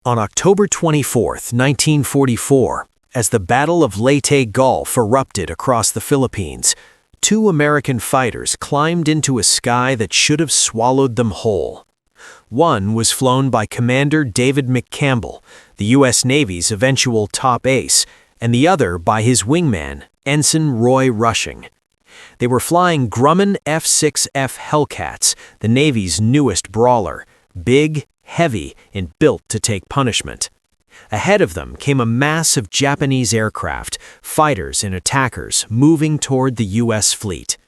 On October 24, 1944, as the Battle of Leyte Gulf erupted across the Philippines, two American fighters climbed into a sky that should have swallowed them whole. One was flown by Commander David McCampbell, the U.S. Navy's eventual top ace, and the other by his wingman, Ensign Roy Rushing. They were flying Grumman F6F Hellcats, the Navy's newest brawler, big, heavy, and built to take punishment. Ahead of them came a mass of Japanese aircraft, fighters and attackers, moving toward the U.S. fleet.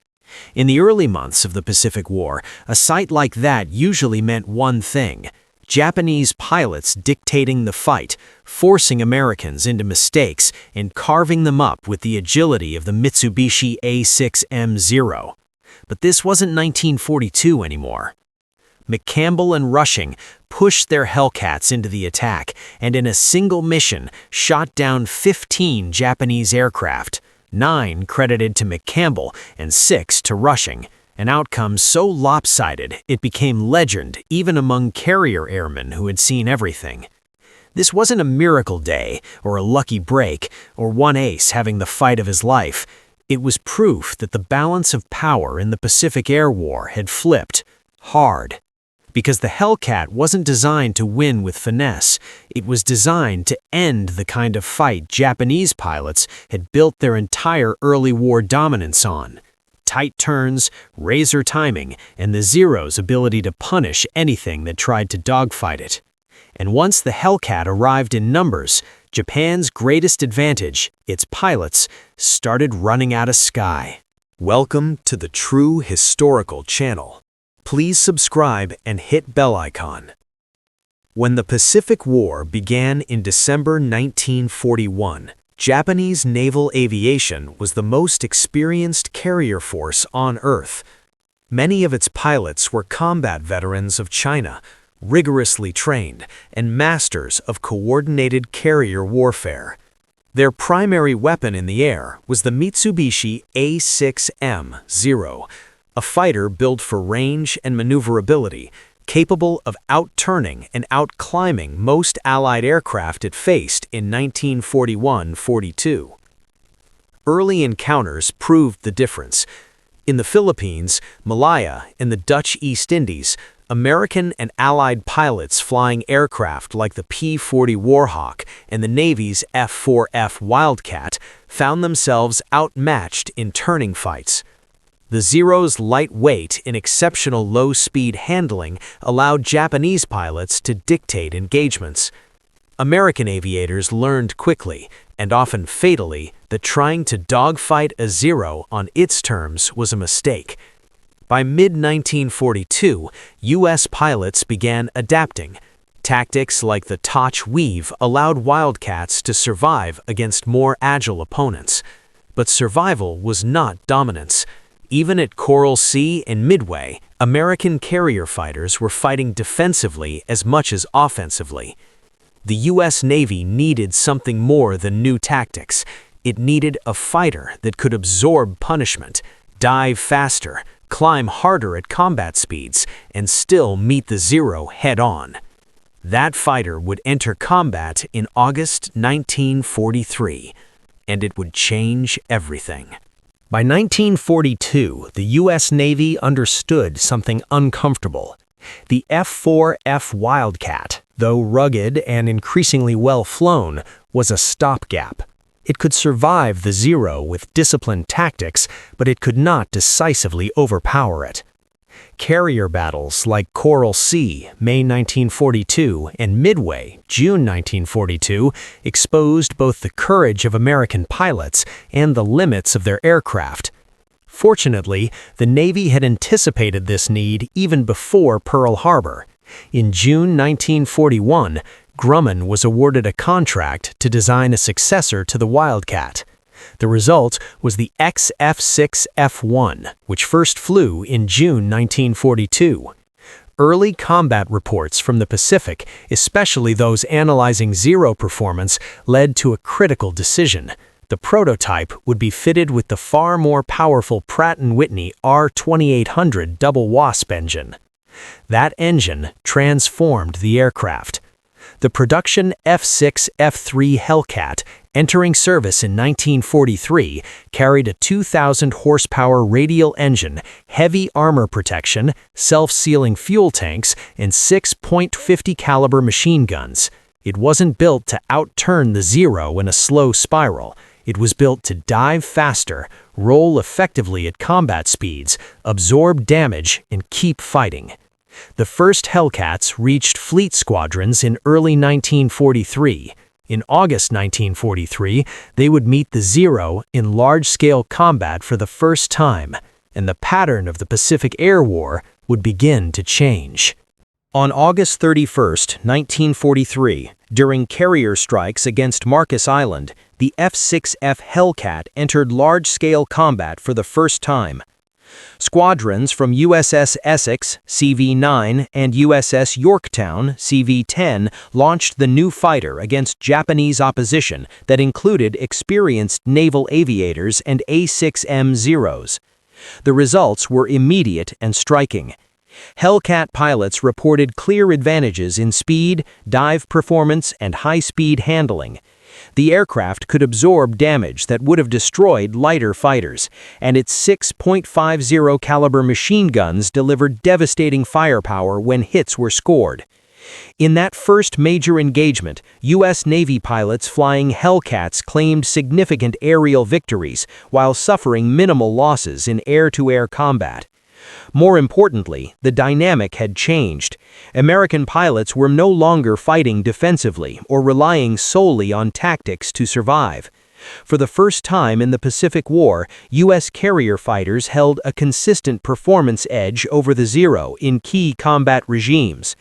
In the early months of the Pacific War, a sight like that usually meant one thing: Japanese pilots dictating the fight, forcing Americans into mistakes, and carving them up with the agility of the Mitsubishi A6M Zero. But this wasn't 1942 anymore. McCampbell and Rushing pushed their Hellcats into the attack and in a single mission shot down 15 Japanese aircraft, 9 credited to McCampbell and 6 to Rushing, an outcome so lopsided it became legend even among carrier airmen who had seen everything. This wasn't a miracle day or a lucky break or one ace having the fight of his life. It was proof that the balance of power in the Pacific Air War had flipped hard. Because the Hellcat wasn't designed to win with finesse, it was designed to end the kind of fight Japanese pilots had built their entire early war dominance on: tight turns, razor timing, and the Zero's ability to punish anything that tried to dogfight it. And once the Hellcat arrived in numbers, Japan's greatest advantage, its pilots, started running out of sky. Welcome to the True Historical Channel. Please subscribe and hit bell icon. When the Pacific War began in December 1941, Japanese naval aviation was the most experienced carrier force on Earth. Many of its pilots were combat veterans of China, rigorously trained and masters of coordinated carrier warfare. Their primary weapon in the air was the Mitsubishi A6M Zero, a fighter built for range and maneuverability, capable of out-turning and out-climbing most Allied aircraft it faced in 1941-42. Early encounters proved the difference. In the Philippines, Malaya, and the Dutch East Indies, American and Allied pilots flying aircraft like the P-40 Warhawk and the Navy's F-4F Wildcat found themselves outmatched in turning fights. The Zero's light weight and exceptional low-speed handling allowed Japanese pilots to dictate engagements. American aviators learned quickly, and often fatally, that trying to dogfight a Zero on its terms was a mistake. By mid-1942, U.S. pilots began adapting. Tactics like the Toch Weave allowed Wildcats to survive against more agile opponents. But survival was not dominance. Even at Coral Sea and Midway, American carrier fighters were fighting defensively as much as offensively. The U.S. Navy needed something more than new tactics. It needed a fighter that could absorb punishment, dive faster, climb harder at combat speeds, and still meet the Zero head-on. That fighter would enter combat in August 1943, and it would change everything. By 1942, the U.S. Navy understood something uncomfortable. The F-4F Wildcat, though rugged and increasingly well-flown, was a stopgap. It could survive the Zero with disciplined tactics, but it could not decisively overpower it. Carrier battles like Coral Sea, May 1942, and Midway, June 1942, exposed both the courage of American pilots and the limits of their aircraft. Fortunately, the Navy had anticipated this need even before Pearl Harbor. In June 1941, Grumman was awarded a contract to design a successor to the Wildcat. The result was the XF-6F1, which first flew in June 1942. Early combat reports from the Pacific, especially those analyzing Zero performance, led to a critical decision. The prototype would be fitted with the far more powerful Pratt & Whitney R2800 double WASP engine. That engine transformed the aircraft. The production F6F3 Hellcat, entering service in 1943, carried a 2,000-horsepower radial engine, heavy armor protection, self-sealing fuel tanks, and 6.50 caliber machine guns. It wasn't built to outturn the Zero in a slow spiral. It was built to dive faster, roll effectively at combat speeds, absorb damage, and keep fighting. The first Hellcats reached fleet squadrons in early 1943. In August 1943, they would meet the Zero in large-scale combat for the first time, and the pattern of the Pacific Air War would begin to change. On August 31, 1943, during carrier strikes against Marcus Island, the F6F Hellcat entered large-scale combat for the first time. Squadrons from USS Essex, CV-9, and USS Yorktown, CV-10, launched the new fighter against Japanese opposition that included experienced naval aviators and A6M Zeros. The results were immediate and striking. Hellcat pilots reported clear advantages in speed, dive performance, and high-speed handling. The aircraft could absorb damage that would have destroyed lighter fighters, and its 6.50 caliber machine guns delivered devastating firepower when hits were scored. In that first major engagement, U.S. Navy pilots flying Hellcats claimed significant aerial victories while suffering minimal losses in air-to-air combat. More importantly, the dynamic had changed. American pilots were no longer fighting defensively or relying solely on tactics to survive. For the first time in the Pacific War, U.S. carrier fighters held a consistent performance edge over the Zero in key combat regimes.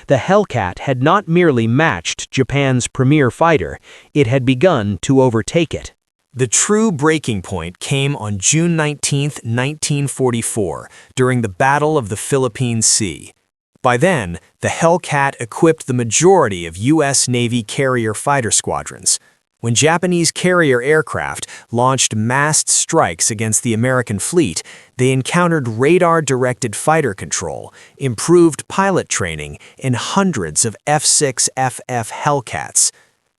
The Hellcat had not merely matched Japan's premier fighter, it had begun to overtake it. The true breaking point came on June 19, 1944, during the Battle of the Philippine Sea. By then, the Hellcat equipped the majority of U.S. Navy carrier fighter squadrons. When Japanese carrier aircraft launched massed strikes against the American fleet, they encountered radar-directed fighter control, improved pilot training, and hundreds of F6FF Hellcats.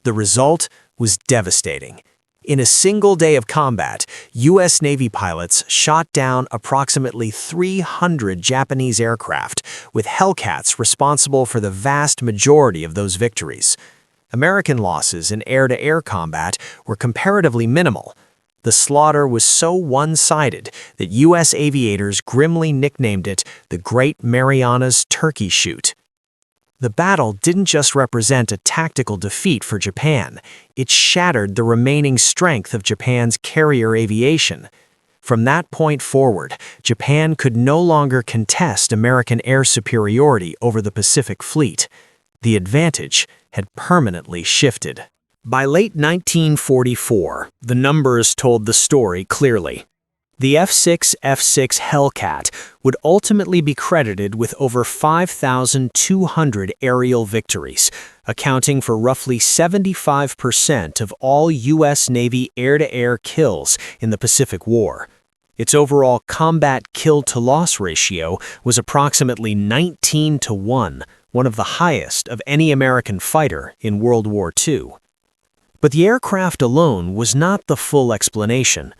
The result was devastating. In a single day of combat, U.S. Navy pilots shot down approximately 300 Japanese aircraft, with Hellcats responsible for the vast majority of those victories. American losses in air-to-air combat were comparatively minimal. The slaughter was so one-sided that U.S. aviators grimly nicknamed it the Great Marianas Turkey Shoot. The battle didn't just represent a tactical defeat for Japan, it shattered the remaining strength of Japan's carrier aviation. From that point forward, Japan could no longer contest American air superiority over the Pacific Fleet. The advantage had permanently shifted. By late 1944, the numbers told the story clearly. The F6F6 Hellcat would ultimately be credited with over 5,200 aerial victories, accounting for roughly 75% of all U.S. Navy air-to-air kills in the Pacific War. Its overall combat kill-to-loss ratio was approximately 19-1, one of the highest of any American fighter in World War II. But the aircraft alone was not the full explanation.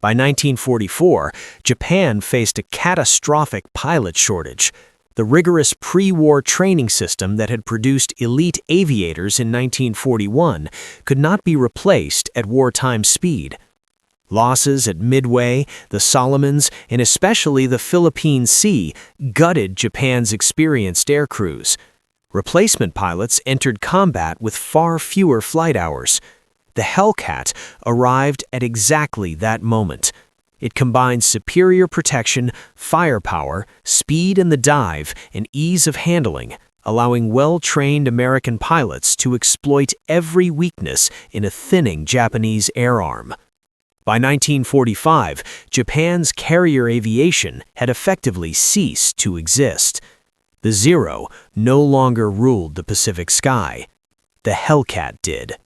By 1944, Japan faced a catastrophic pilot shortage. The rigorous pre-war training system that had produced elite aviators in 1941 could not be replaced at wartime speed. Losses at Midway, the Solomons, and especially the Philippine Sea gutted Japan's experienced air crews. Replacement pilots entered combat with far fewer flight hours. The Hellcat arrived at exactly that moment. It combined superior protection, firepower, speed in the dive, and ease of handling, allowing well-trained American pilots to exploit every weakness in a thinning Japanese air arm. By 1945, Japan's carrier aviation had effectively ceased to exist. The Zero no longer ruled the Pacific sky. The Hellcat did.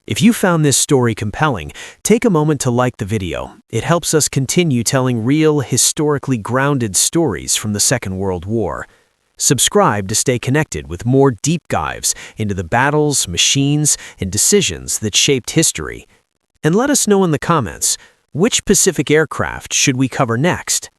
If you found this story compelling, take a moment to like the video. It helps us continue telling real, historically grounded stories from the Second World War. Subscribe to stay connected with more deep dives into the battles, machines, and decisions that shaped history. And let us know in the comments, which Pacific aircraft should we cover next?